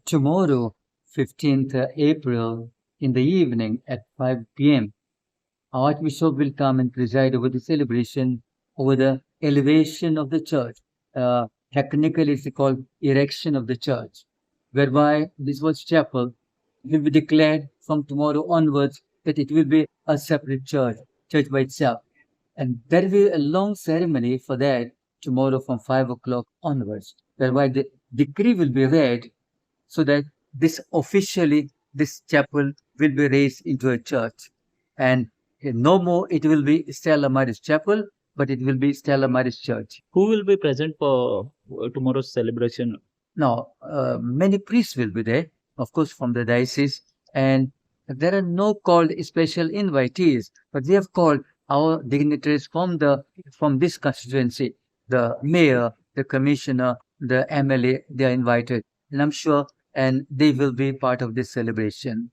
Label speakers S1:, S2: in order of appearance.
S1: Tomorrow, 15th April, in the evening at 5 p.m., Archbishop will come and preside over the celebration, over the elevation of the church. Technically, it's called erection of the church, whereby this was chapel will be declared from tomorrow onwards that it will be a separate church by itself. And there will be a long ceremony for that tomorrow from 5 o'clock onwards, whereby the decree will be read so that this chapel will be raised into a church. And no more it will be Stella Maris Chapel, but it will be Stella Maris Church.
S2: Who will be present for tomorrow's celebration?
S1: Now, many priests will be there, of course, from the diocese, and there are no called special invitees, but we have called our dignitaries from this constituency, the mayor, the commissioner, the MLA. They are invited, and I'm sure, and they will be part of this celebration.